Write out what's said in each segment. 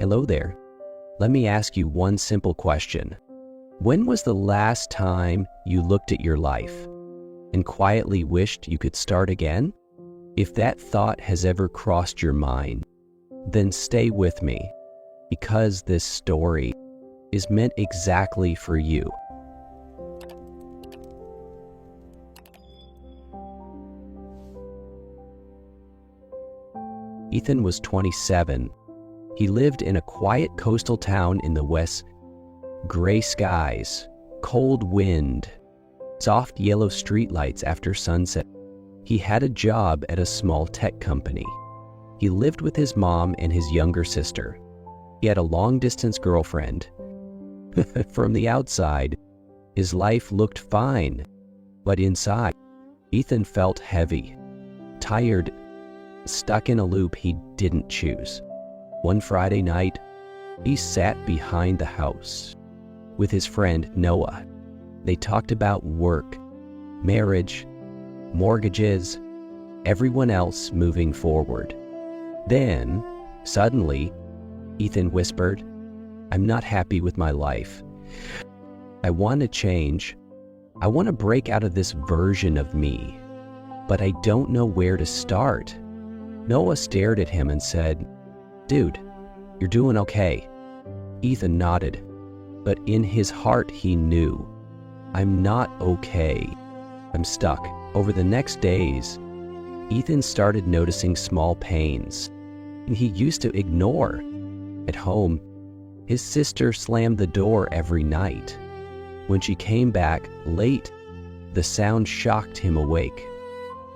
Hello there. Let me ask you one simple question. When was the last time you looked at your life and quietly wished you could start again? If that thought has ever crossed your mind, then stay with me, because this story is meant exactly for you. Ethan was 27. He lived in a quiet coastal town in the West. Gray skies, cold wind, soft yellow streetlights after sunset. He had a job at a small tech company. He lived with his mom and his younger sister. He had a long-distance girlfriend. From the outside, his life looked fine, but inside, Ethan felt heavy, tired, stuck in a loop he didn't choose. One Friday night, he sat behind the house with his friend Noah. They talked about work, marriage, mortgages, everyone else moving forward. Then, suddenly, Ethan whispered, "I'm not happy with my life. I want to change. I want to break out of this version of me, but I don't know where to start." Noah stared at him and said, "Dude, you're doing okay." Ethan nodded, but in his heart he knew, "I'm not okay. I'm stuck." Over the next days, Ethan started noticing small pains he used to ignore. At home, his sister slammed the door every night. When she came back late, the sound shocked him awake.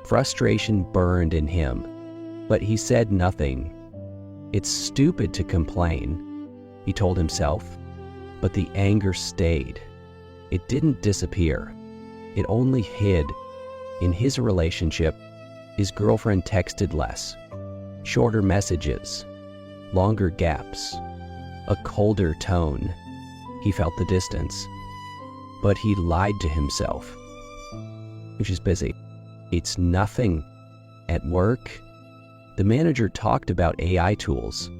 Frustration burned in him, but he said nothing. "It's stupid to complain," he told himself, but the anger stayed. It didn't disappear. It only hid. In his relationship, his girlfriend texted less, shorter messages, longer gaps, a colder tone. He felt the distance, but he lied to himself. She's busy. It's nothing. At work, the manager talked about AI tools.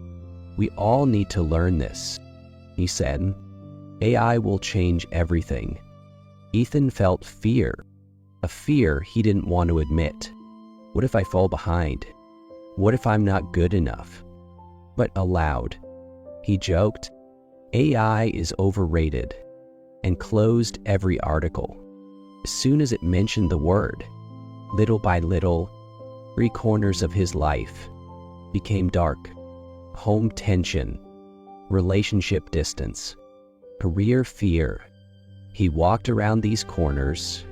"We all need to learn this," he said. "AI will change everything." Ethan felt fear, a fear he didn't want to admit. What if I fall behind? What if I'm not good enough? But aloud, he joked, "AI is overrated," and closed every article. As soon as it mentioned the word, little by little, 3 corners of his life became dark. Home tension, relationship distance, career fear. He walked around these corners,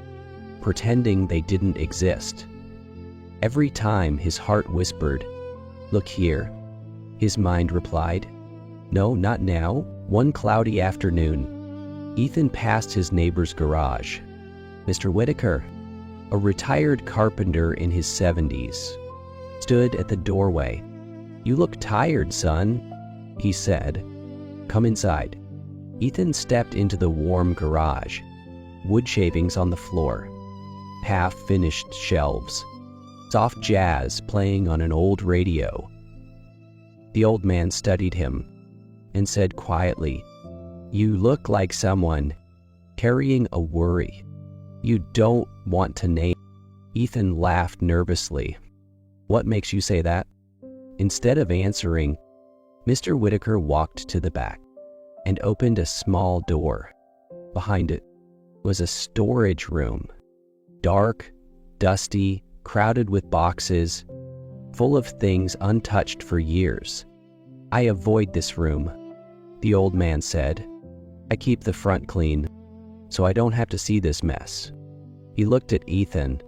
pretending they didn't exist. Every time his heart whispered, "Look here," his mind replied, "No, not now." One cloudy afternoon, Ethan passed his neighbor's garage. Mr. Whitaker, a retired carpenter in his 70s, stood at the doorway. "You look tired, son," he said. "Come inside." Ethan stepped into the warm garage. Wood shavings on the floor, half-finished shelves, soft jazz playing on an old radio. The old man studied him and said quietly, "You look like someone carrying a worry you don't want to name." Ethan laughed nervously. "What makes you say that?" Instead of answering, Mr. Whitaker walked to the back and opened a small door. Behind it was a storage room, dark, dusty, crowded with boxes, full of things untouched for years. "I avoid this room," the old man said. "I keep the front clean, so I don't have to see this mess." He looked at Ethan.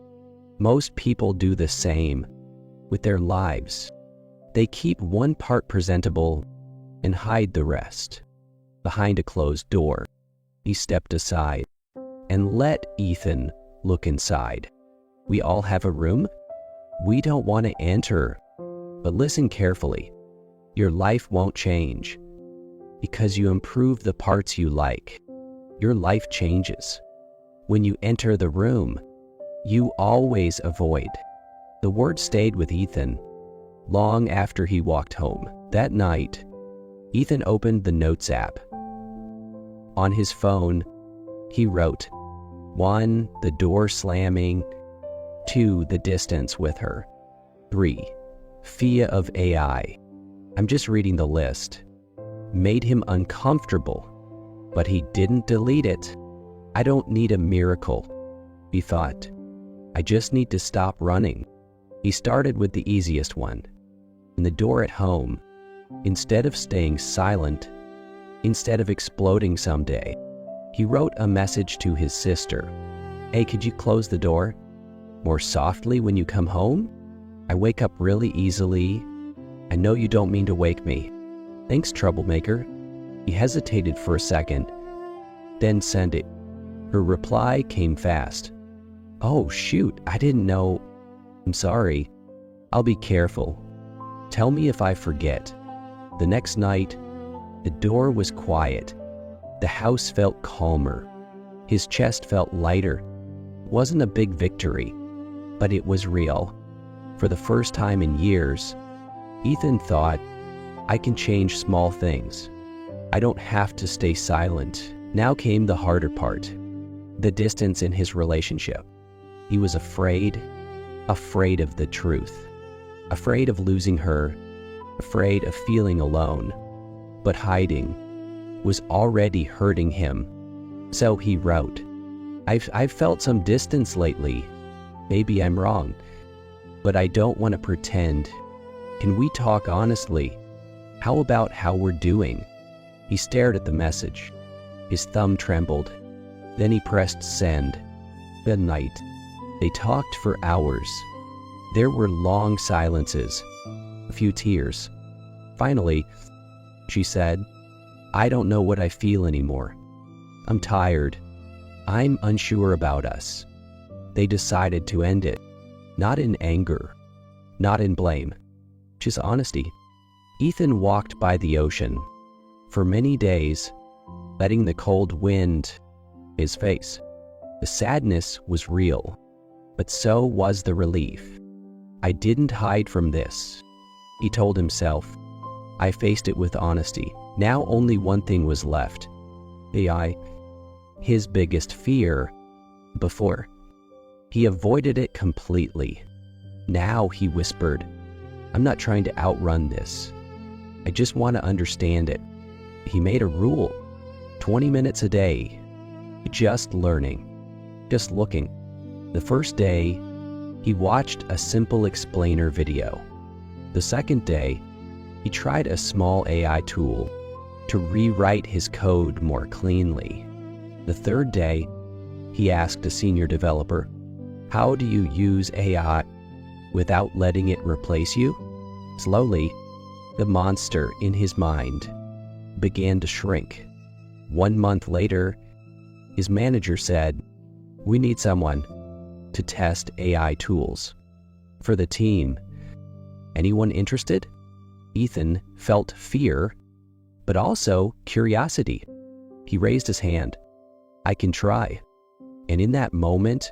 Most people do the same with their lives. They keep one part presentable and hide the rest. Behind a closed door, he stepped aside and let Ethan look inside. "We all have a room we don't want to enter, but listen carefully. Your life won't change because you improve the parts you like. Your life changes when you enter the room you always avoid." The word stayed with Ethan long after he walked home. That night, Ethan opened the Notes app. On his phone, he wrote, 1. The door slamming. 2. The distance with her. 3. Fear of AI. I'm just reading the list. Made him uncomfortable, but he didn't delete it. I don't need a miracle, he thought. I just need to stop running. He started with the easiest one. In the door at home, instead of staying silent, instead of exploding someday, he wrote a message to his sister. Hey, could you close the door more softly when you come home? I wake up really easily. I know you don't mean to wake me. Thanks, troublemaker. He hesitated for a second, then sent it. Her reply came fast. Oh, shoot, I didn't know. I'm sorry. I'll be careful. Tell me if I forget. The next night, the door was quiet. The house felt calmer. His chest felt lighter. It wasn't a big victory, but it was real. For the first time in years, Ethan thought, I can change small things. I don't have to stay silent. Now came the harder part, the distance in his relationship. He was afraid of the truth, afraid of losing her, afraid of feeling alone. But hiding was already hurting him. So he wrote, I've felt some distance lately. Maybe I'm wrong, but I don't want to pretend. Can we talk honestly? How about how we're doing? He stared at the message. His thumb trembled. Then he pressed send. That night, they talked for hours. There were long silences, a few tears. Finally, she said, I don't know what I feel anymore. I'm tired. I'm unsure about us. They decided to end it, not in anger, not in blame, just honesty. Ethan walked by the ocean for many days, letting the cold wind his face. The sadness was real, but so was the relief. I didn't hide from this, he told himself. I faced it with honesty. Now only one thing was left. AI, his biggest fear. Before, he avoided it completely. Now he whispered, I'm not trying to outrun this. I just want to understand it. He made a rule, 20 minutes a day, just learning, just looking. The first day, he watched a simple explainer video. The second day, he tried a small AI tool to rewrite his code more cleanly. The third day, he asked a senior developer, how do you use AI without letting it replace you? Slowly, the monster in his mind began to shrink. 1 month later, his manager said, we need someone to test AI tools for the team. Anyone interested? Ethan felt fear, but also curiosity. He raised his hand. I can try. And in that moment,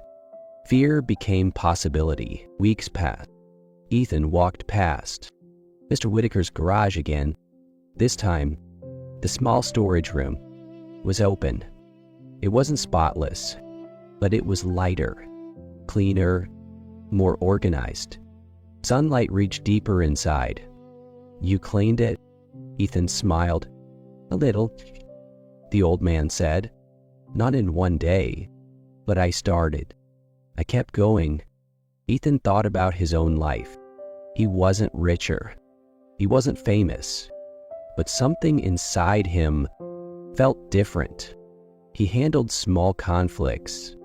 fear became possibility. Weeks passed. Ethan walked past Mr. Whitaker's garage again. This time, the small storage room was open. It wasn't spotless, but it was lighter, cleaner, more organized. Sunlight reached deeper inside. You cleaned it? Ethan smiled. A little, the old man said. Not in one day, but I started. I kept going. Ethan thought about his own life. He wasn't richer. He wasn't famous. But something inside him felt different. He handled small conflicts.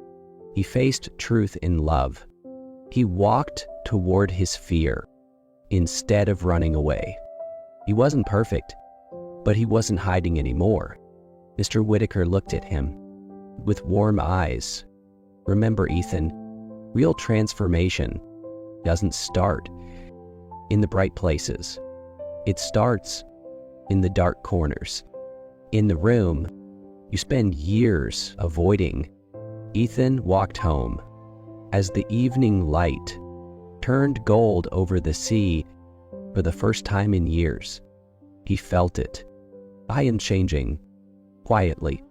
He faced truth in love. He walked toward his fear instead of running away. He wasn't perfect, but he wasn't hiding anymore. Mr. Whitaker looked at him with warm eyes. Remember, Ethan, real transformation doesn't start in the bright places. It starts in the dark corners, in the room you spend years avoiding. Ethan walked home. As the evening light turned gold over the sea for the first time in years, he felt it. I am changing. Quietly,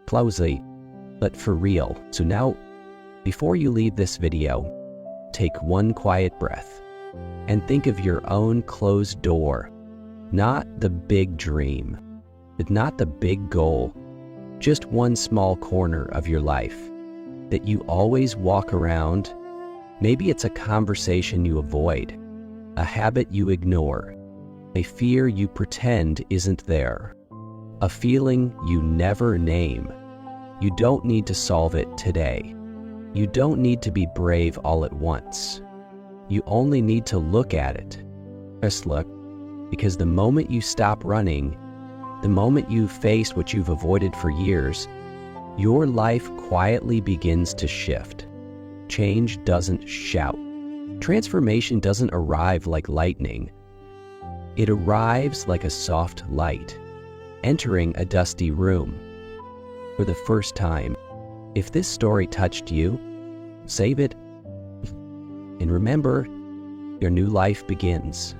closely, but for real. So now, before you leave this video, take one quiet breath and think of your own closed door. Not the big dream, but not the big goal. Just one small corner of your life that you always walk around. Maybe it's a conversation you avoid, a habit you ignore, a fear you pretend isn't there, a feeling you never name. You don't need to solve it today. You don't need to be brave all at once. You only need to look at it. Just look, because the moment you stop running, the moment you face what you've avoided for years, your life quietly begins to shift. Change doesn't shout. Transformation doesn't arrive like lightning. It arrives like a soft light, entering a dusty room. For the first time, if this story touched you, save it. And remember, your new life begins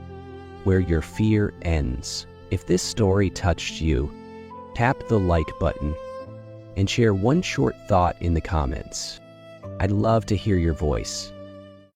where your fear ends. If this story touched you, tap the like button and share one short thought in the comments. I'd love to hear your voice.